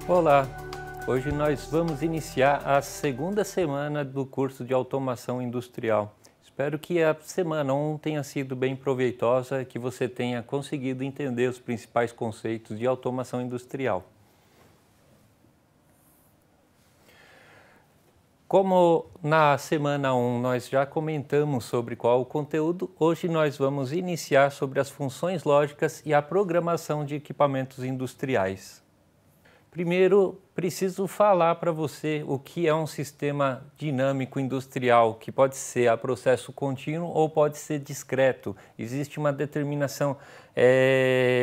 Olá! Hoje nós vamos iniciar a segunda semana do curso de Automação Industrial. Espero que a semana 1 tenha sido bem proveitosa, que você tenha conseguido entender os principais conceitos de automação industrial. Como na semana 1 nós já comentamos sobre qual o conteúdo, hoje nós vamos iniciar sobre as funções lógicas e a programação de equipamentos industriais. Primeiro, preciso falar para você o que é um sistema dinâmico industrial, que pode ser a processo contínuo ou pode ser discreto. Existe uma determinação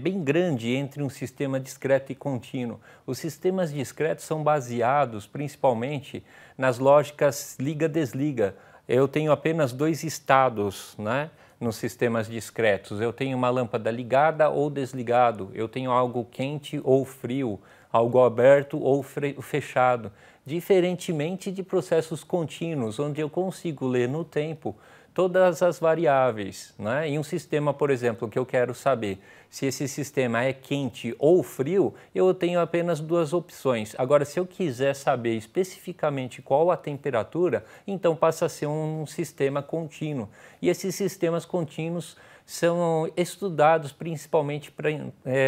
bem grande entre um sistema discreto e contínuo. Os sistemas discretos são baseados principalmente nas lógicas liga-desliga. Eu tenho apenas dois estados, né? Nos sistemas discretos. Eu tenho uma lâmpada ligada ou desligado, eu tenho algo quente ou frio, algo aberto ou fechado, diferentemente de processos contínuos, onde eu consigo ler no tempo todas as variáveis, né? Em um sistema, por exemplo, que eu quero saber se esse sistema é quente ou frio, eu tenho apenas duas opções. Agora, se eu quiser saber especificamente qual a temperatura, então passa a ser um sistema contínuo. E esses sistemas contínuos são estudados principalmente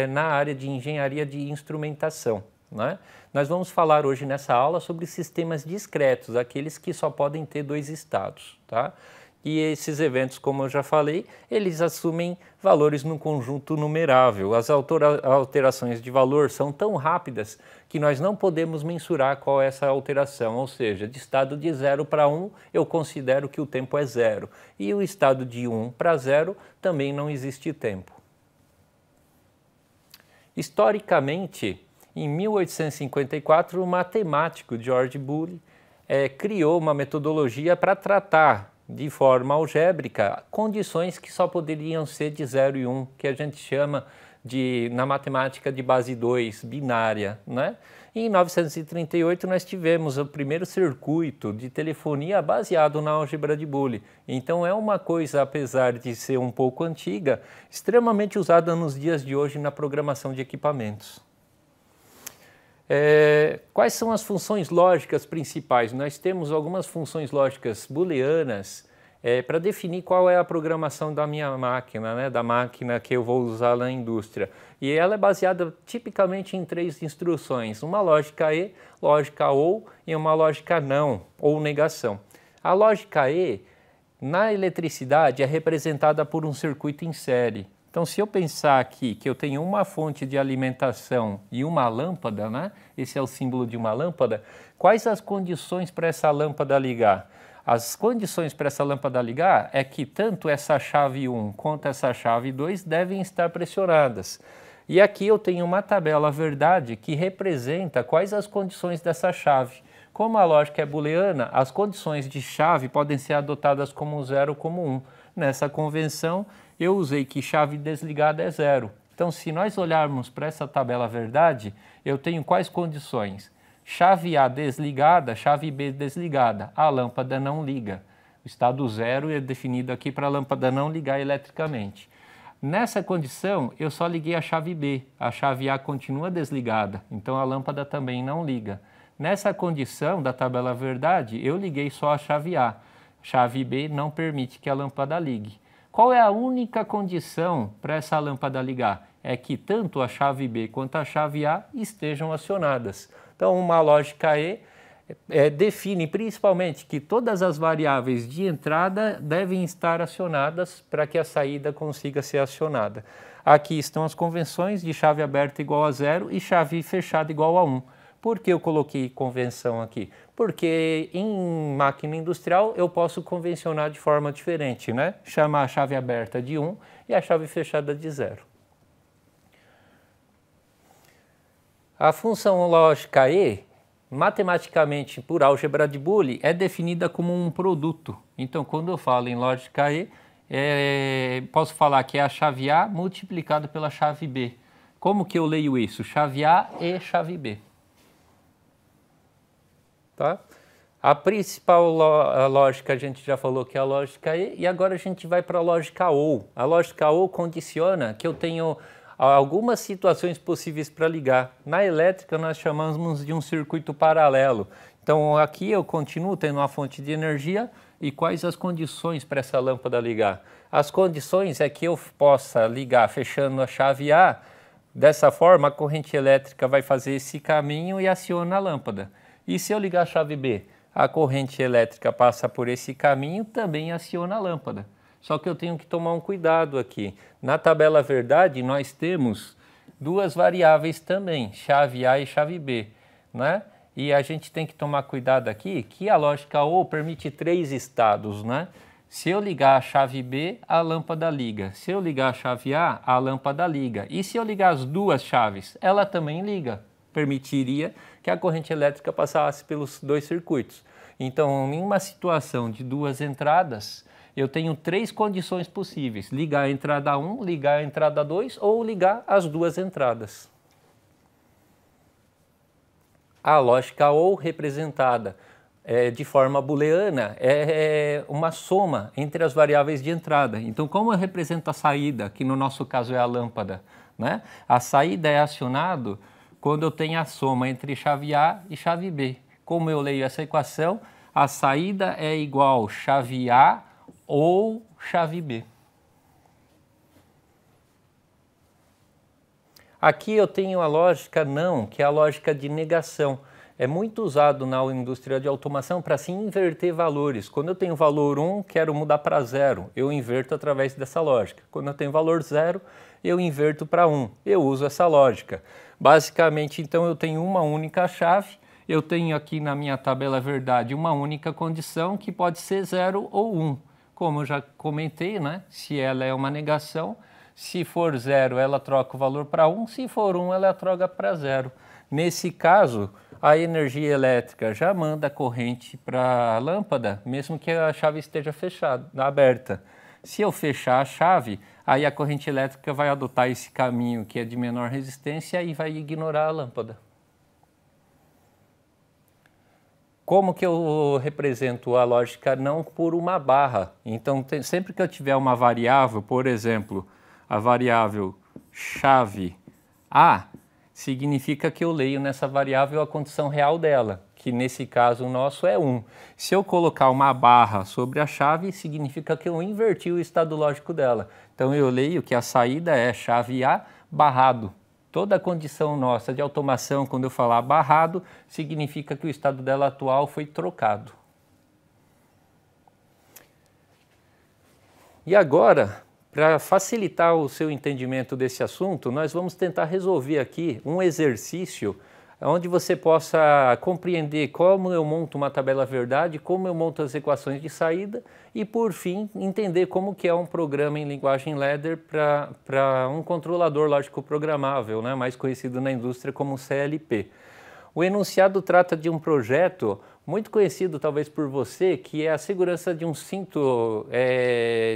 na área de engenharia de instrumentação, né? Nós vamos falar hoje nessa aula sobre sistemas discretos, aqueles que só podem ter dois estados, tá? E esses eventos, como eu já falei, eles assumem valores no conjunto numerável. As alterações de valor são tão rápidas que nós não podemos mensurar qual é essa alteração, ou seja, de estado de 0 para 1, eu considero que o tempo é 0. E o estado de 1 para 0 também não existe tempo. Historicamente, em 1854, o matemático George Boole criou uma metodologia para tratar de forma algébrica condições que só poderiam ser de 0 e 1, que a gente chama na matemática de base 2, binária, né? E em 1938 nós tivemos o primeiro circuito de telefonia baseado na álgebra de Boole. Então é uma coisa, apesar de ser um pouco antiga, extremamente usada nos dias de hoje na programação de equipamentos. Quais são as funções lógicas principais? Nós temos algumas funções lógicas booleanas para definir qual é a programação da minha máquina, né? Da máquina que eu vou usar na indústria. E ela é baseada tipicamente em três instruções, uma lógica E, lógica OU e uma lógica não, ou negação. A lógica E, na eletricidade, é representada por um circuito em série. Então, se eu pensar aqui que eu tenho uma fonte de alimentação e uma lâmpada, né? Esse é o símbolo de uma lâmpada, quais as condições para essa lâmpada ligar? As condições para essa lâmpada ligar é que tanto essa chave 1 quanto essa chave 2 devem estar pressionadas. E aqui eu tenho uma tabela verdade que representa quais as condições dessa chave. Como a lógica é booleana, as condições de chave podem ser adotadas como 0 ou como 1. Nessa convenção, eu usei que chave desligada é 0. Então, se nós olharmos para essa tabela verdade, eu tenho quais condições? Chave A desligada, chave B desligada, a lâmpada não liga. O estado 0 é definido aqui para a lâmpada não ligar eletricamente. Nessa condição, eu só liguei a chave B, a chave A continua desligada, então a lâmpada também não liga. Nessa condição da tabela verdade, eu liguei só a chave A. Chave B não permite que a lâmpada ligue. Qual é a única condição para essa lâmpada ligar? É que tanto a chave B quanto a chave A estejam acionadas. Então, uma lógica E define principalmente que todas as variáveis de entrada devem estar acionadas para que a saída consiga ser acionada. Aqui estão as convenções de chave aberta igual a 0 e chave fechada igual a 1. Por que eu coloquei convenção aqui? Porque em máquina industrial eu posso convencionar de forma diferente, né? Chamar a chave aberta de 1 e a chave fechada de 0. A função lógica E, matematicamente por álgebra de Boole, é definida como um produto. Então, quando eu falo em lógica E, posso falar que é a chave A multiplicada pela chave B. Como que eu leio isso? Chave A e chave B. Tá? A principal lógica a gente já falou que é a lógica E, e agora a gente vai para a lógica OU. A lógica OU condiciona que eu tenho há algumas situações possíveis para ligar. Na elétrica nós chamamos de um circuito paralelo. Então aqui eu continuo tendo uma fonte de energia e quais as condições para essa lâmpada ligar? As condições é que eu possa ligar fechando a chave A, dessa forma a corrente elétrica vai fazer esse caminho e aciona a lâmpada. E se eu ligar a chave B, a corrente elétrica passa por esse caminho, também aciona a lâmpada. Só que eu tenho que tomar um cuidado aqui. Na tabela verdade, nós temos duas variáveis também, chave A e chave B, né? E a gente tem que tomar cuidado aqui que a lógica OR permite 3 estados, né? Se eu ligar a chave B, a lâmpada liga. Se eu ligar a chave A lâmpada liga. E se eu ligar as duas chaves, ela também liga. Permitiria que a corrente elétrica passasse pelos 2 circuitos. Então, em uma situação de 2 entradas, eu tenho 3 condições possíveis. Ligar a entrada 1, ligar a entrada 2 ou ligar as 2 entradas. A lógica OR representada de forma booleana é uma soma entre as variáveis de entrada. Então, como eu represento a saída, que no nosso caso é a lâmpada, né? A saída é acionado quando eu tenho a soma entre chave A e chave B. Como eu leio essa equação, a saída é igual chave A ou chave B. Aqui eu tenho a lógica não, que é a lógica de negação. É muito usado na indústria de automação para se inverter valores. Quando eu tenho valor 1, quero mudar para 0. Eu inverto através dessa lógica. Quando eu tenho valor 0, eu inverto para 1. Eu uso essa lógica. Basicamente, então, eu tenho uma única chave. Eu tenho aqui na minha tabela verdade uma única condição que pode ser 0 ou 1. Como eu já comentei, né? Se ela é uma negação, se for 0, ela troca o valor para 1. Se for 1, ela troca para 0. Nesse caso, a energia elétrica já manda a corrente para a lâmpada, mesmo que a chave esteja fechada, aberta. Se eu fechar a chave, aí a corrente elétrica vai adotar esse caminho que é de menor resistência e vai ignorar a lâmpada. Como que eu represento a lógica não por uma barra? Então, sempre que eu tiver uma variável, por exemplo, a variável chave A, significa que eu leio nessa variável a condição real dela, que nesse caso o nosso é 1. Se eu colocar uma barra sobre a chave, significa que eu inverti o estado lógico dela. Então eu leio que a saída é chave A barrado. Toda a condição nossa de automação, quando eu falar barrado, significa que o estado dela atual foi trocado. E agora, para facilitar o seu entendimento desse assunto, nós vamos tentar resolver aqui um exercício onde você possa compreender como eu monto uma tabela verdade, como eu monto as equações de saída e, por fim, entender como que é um programa em linguagem ladder para um controlador lógico programável, né, mais conhecido na indústria como CLP. O enunciado trata de um projeto muito conhecido talvez por você, que é a segurança de um cinto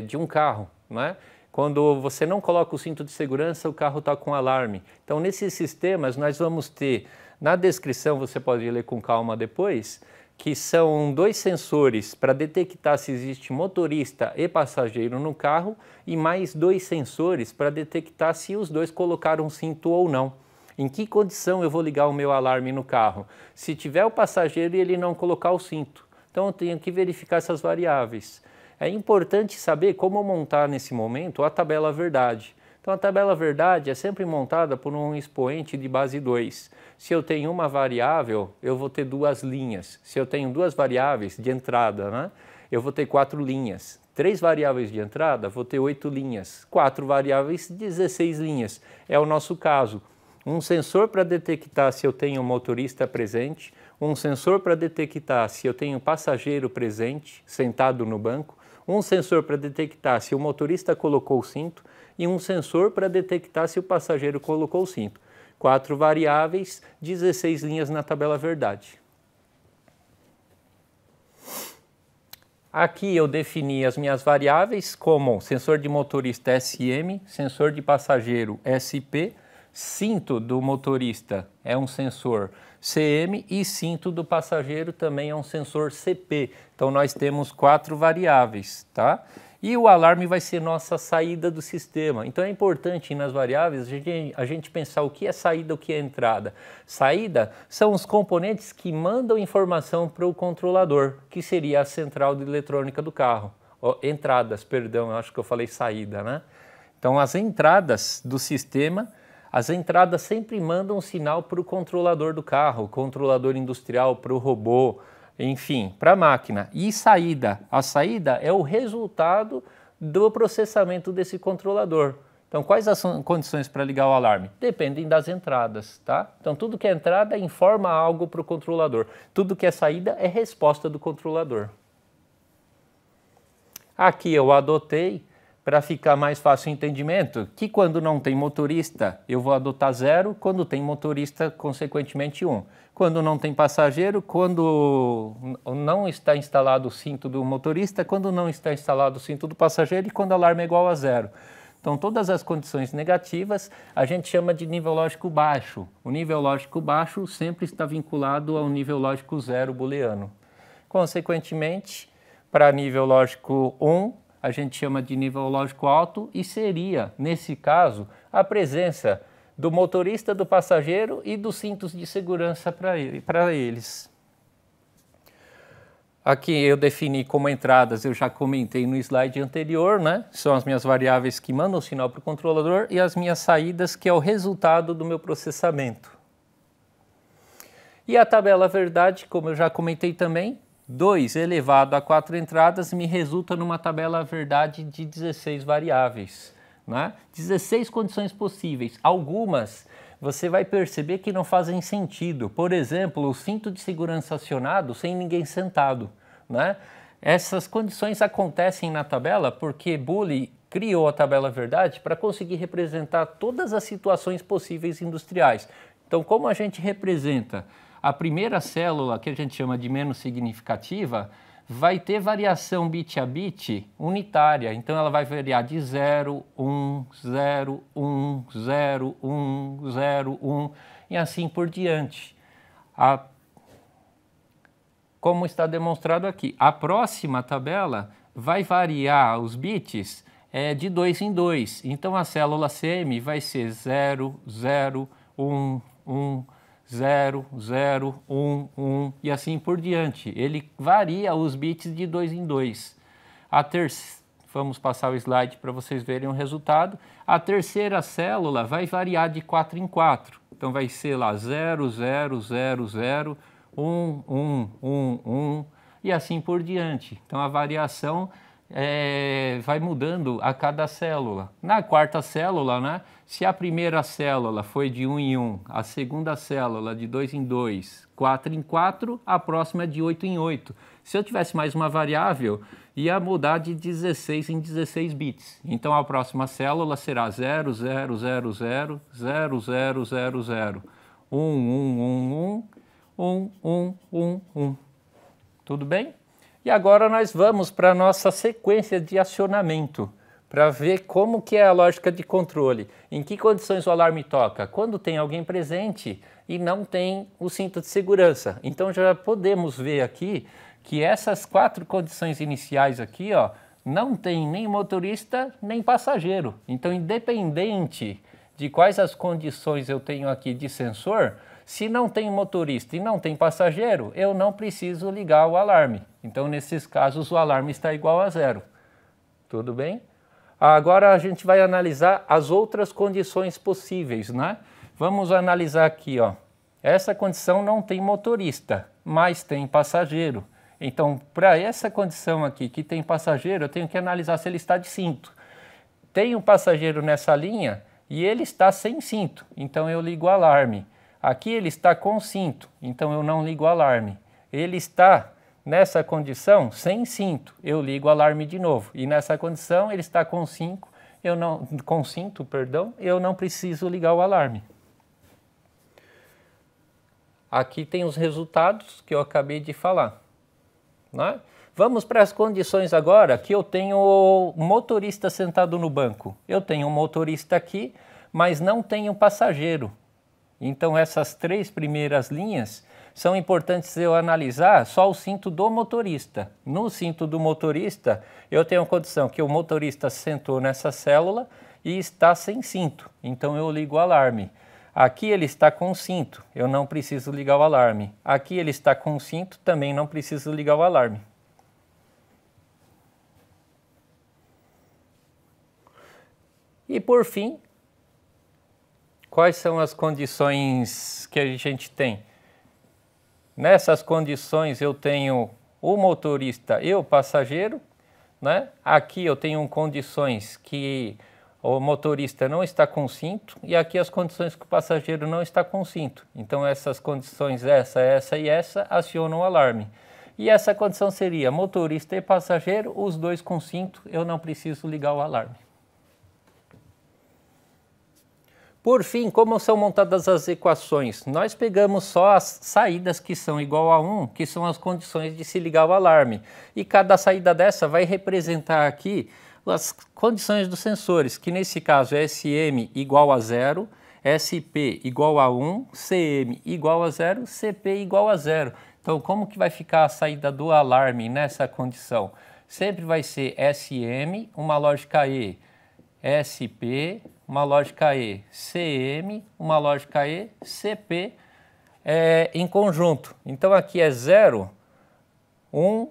de um carro, né? Quando você não coloca o cinto de segurança, o carro está com alarme. Então, nesses sistemas, nós vamos ter, na descrição, você pode ler com calma depois, que são 2 sensores para detectar se existe motorista e passageiro no carro e mais 2 sensores para detectar se os 2 colocaram cinto ou não. Em que condição eu vou ligar o meu alarme no carro? Se tiver o passageiro e ele não colocar o cinto. Então, eu tenho que verificar essas variáveis. É importante saber como montar nesse momento a tabela verdade. Então, a tabela verdade é sempre montada por um expoente de base 2. Se eu tenho uma variável, eu vou ter 2 linhas. Se eu tenho 2 variáveis de entrada, né, eu vou ter 4 linhas. 3 variáveis de entrada, vou ter 8 linhas. 4 variáveis, 16 linhas. É o nosso caso. Um sensor para detectar se eu tenho um motorista presente, um sensor para detectar se eu tenho um passageiro presente, sentado no banco, um sensor para detectar se o motorista colocou o cinto e um sensor para detectar se o passageiro colocou o cinto. 4 variáveis, 16 linhas na tabela verdade. Aqui eu defini as minhas variáveis como sensor de motorista SM, sensor de passageiro SP, cinto do motorista é um sensor CM e cinto do passageiro também é um sensor CP. Então nós temos 4 variáveis, tá? E o alarme vai ser nossa saída do sistema. Então é importante nas variáveis a gente pensar o que é saída, o que é entrada. Saída são os componentes que mandam informação para o controlador, que seria a central de eletrônica do carro. Entradas, perdão, acho que eu falei saída, né? Então as entradas do sistema, as entradas sempre mandam um sinal para o controlador do carro, o controlador industrial, para o robô, enfim, para a máquina. E saída? A saída é o resultado do processamento desse controlador. Então, quais as condições para ligar o alarme? Dependem das entradas, tá? Então, tudo que é entrada informa algo para o controlador. Tudo que é saída é resposta do controlador. Aqui eu adotei, para ficar mais fácil o entendimento, que quando não tem motorista eu vou adotar 0, quando tem motorista, consequentemente 1. Quando não tem passageiro, quando não está instalado o cinto do motorista, quando não está instalado o cinto do passageiro e quando o alarme é igual a 0. Então, todas as condições negativas a gente chama de nível lógico baixo. O nível lógico baixo sempre está vinculado ao nível lógico 0 booleano. Consequentemente, para nível lógico 1, a gente chama de nível lógico alto e seria, nesse caso, a presença do motorista, do passageiro e dos cintos de segurança para eles. Aqui eu defini como entradas, eu já comentei no slide anterior, né? São as minhas variáveis que mandam o sinal para o controlador e as minhas saídas, que é o resultado do meu processamento. E a tabela verdade, como eu já comentei também, 2 elevado a 4 entradas me resulta numa tabela verdade de 16 variáveis, né? 16 condições possíveis. Algumas você vai perceber que não fazem sentido. Por exemplo, o cinto de segurança acionado sem ninguém sentado, né? Essas condições acontecem na tabela porque Boole criou a tabela verdade para conseguir representar todas as situações possíveis industriais. Então, como a gente representa a primeira célula, que a gente chama de menos significativa, vai ter variação bit a bit unitária. Então, ela vai variar de 0, 1, 0, 1, 0, 1, 0, 1 e assim por diante. Como está demonstrado aqui, a próxima tabela vai variar os bits de 2 em 2. Então, a célula CM vai ser 0, 0, 1, 1, 0, 0, 1, 1 e assim por diante. Ele varia os bits de 2 em 2. Vamos passar o slide para vocês verem o resultado. A terceira célula vai variar de 4 em 4. Então vai ser lá 0, 0, 0, 0, 1, 1, 1, 1 e assim por diante. Então a variação vai mudando a cada célula. Na quarta célula, né, se a primeira célula foi de 1 em 1, a segunda célula de 2 em 2, 4 em 4, a próxima é de 8 em 8. Se eu tivesse mais uma variável, ia mudar de 16 em 16 bits. Então a próxima célula será 0, 0, 0, 0, 0, 0, 0, 0, 1, 1, 1, 1, 1, 1, 1. Tudo bem? E agora nós vamos para a nossa sequência de acionamento, para ver como que é a lógica de controle. Em que condições o alarme toca? Quando tem alguém presente e não tem o cinto de segurança. Então já podemos ver aqui que essas 4 condições iniciais aqui, ó, não tem nem motorista nem passageiro. Então, independente de quais as condições eu tenho aqui de sensor, se não tem motorista e não tem passageiro, eu não preciso ligar o alarme. Então, nesses casos, o alarme está igual a 0. Tudo bem? Agora a gente vai analisar as outras condições possíveis, né? Vamos analisar aqui, ó. Essa condição não tem motorista, mas tem passageiro. Então, para essa condição aqui, que tem passageiro, eu tenho que analisar se ele está de cinto. Tem um passageiro nessa linha e ele está sem cinto, então eu ligo o alarme. Aqui ele está com cinto, então eu não ligo o alarme. Ele está nessa condição sem cinto, eu ligo o alarme de novo. E nessa condição ele está com cinto, eu não preciso ligar o alarme. Aqui tem os resultados que eu acabei de falar, né? Vamos para as condições agora que eu tenho o motorista sentado no banco. Eu tenho um motorista aqui, mas não tenho passageiro. Então essas 3 primeiras linhas são importantes eu analisar só o cinto do motorista. No cinto do motorista, eu tenho a condição que o motorista sentou nessa célula e está sem cinto, então eu ligo o alarme. Aqui ele está com cinto, eu não preciso ligar o alarme. Aqui ele está com cinto, também não preciso ligar o alarme. E por fim, quais são as condições que a gente tem? Nessas condições eu tenho o motorista e o passageiro, né? Aqui eu tenho condições que o motorista não está com cinto e aqui as condições que o passageiro não está com cinto. Então essas condições, essa e essa, acionam o alarme. E essa condição seria motorista e passageiro, os dois com cinto, eu não preciso ligar o alarme. Por fim, como são montadas as equações? Nós pegamos só as saídas que são igual a 1, que são as condições de se ligar o alarme. E cada saída dessa vai representar aqui as condições dos sensores, que nesse caso é SM igual a 0, SP igual a 1, CM igual a 0, CP igual a 0. Então, como que vai ficar a saída do alarme nessa condição? Sempre vai ser SM, uma lógica E, SP, uma lógica E, CM, uma lógica E, CP em conjunto. Então aqui é 0, 1,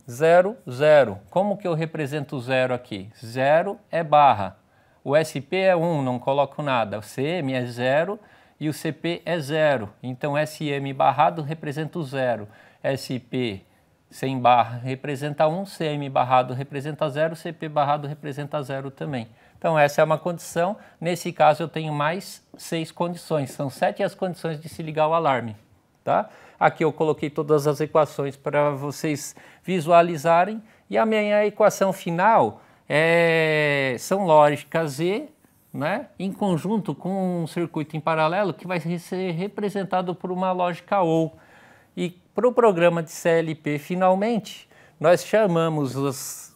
0, 0. Como que eu represento o 0 aqui? 0 é barra. O SP é 1, não coloco nada. O CM é 0 e o CP é 0. Então SM barrado representa o 0. SP sem barra representa 1, CM barrado representa 0, CP barrado representa 0 também. Então essa é uma condição, nesse caso eu tenho mais 6 condições, são 7 as condições de se ligar o alarme. Tá? Aqui eu coloquei todas as equações para vocês visualizarem e a minha equação final são lógicas E, né, em conjunto com um circuito em paralelo que vai ser representado por uma lógica OU. E para o programa de CLP, finalmente, nós chamamos os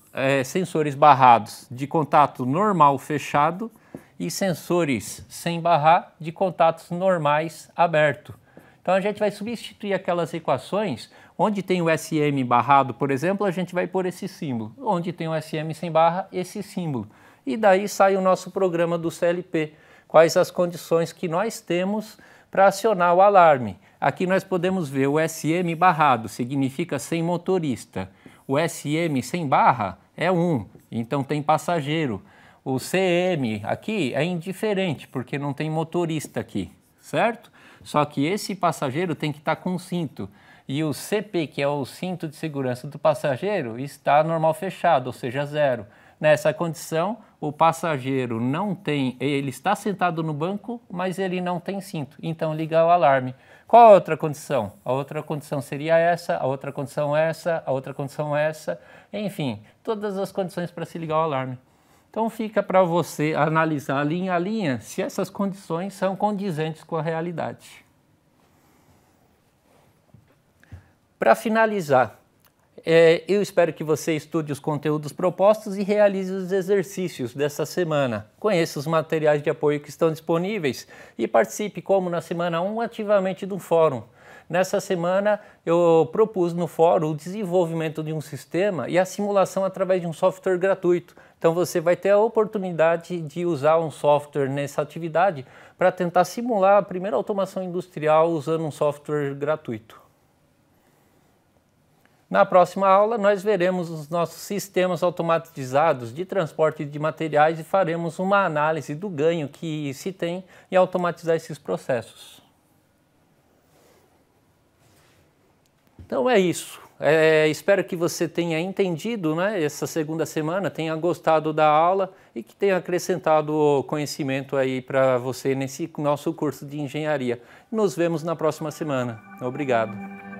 sensores barrados de contato normal fechado e sensores sem barrar de contatos normais aberto. Então a gente vai substituir aquelas equações, onde tem o SM barrado, por exemplo, a gente vai pôr esse símbolo. Onde tem o SM sem barra, esse símbolo. E daí sai o nosso programa do CLP. Quais as condições que nós temos para acionar o alarme. Aqui nós podemos ver o SM barrado, significa sem motorista. O SM sem barra é 1, então tem passageiro. O CM aqui é indiferente, porque não tem motorista aqui, certo? Só que esse passageiro tem que estar com cinto. E o CP, que é o cinto de segurança do passageiro, está normal fechado, ou seja, 0. Nessa condição, o passageiro não tem, ele está sentado no banco, mas ele não tem cinto, então liga o alarme. Qual a outra condição? A outra condição seria essa, a outra condição essa, a outra condição essa, enfim, todas as condições para se ligar o alarme. Então fica para você analisar linha a linha se essas condições são condizentes com a realidade. Para finalizar, eu espero que você estude os conteúdos propostos e realize os exercícios dessa semana. Conheça os materiais de apoio que estão disponíveis e participe, como na semana 1, ativamente do fórum. Nessa semana, eu propus no fórum o desenvolvimento de um sistema e a simulação através de um software gratuito. Então você vai ter a oportunidade de usar um software nessa atividade para tentar simular a primeira automação industrial usando um software gratuito. Na próxima aula, nós veremos os nossos sistemas automatizados de transporte de materiais e faremos uma análise do ganho que se tem em automatizar esses processos. Então é isso. Espero que você tenha entendido, né, essa segunda semana, tenha gostado da aula e que tenha acrescentado conhecimento aí para você nesse nosso curso de engenharia. Nos vemos na próxima semana. Obrigado.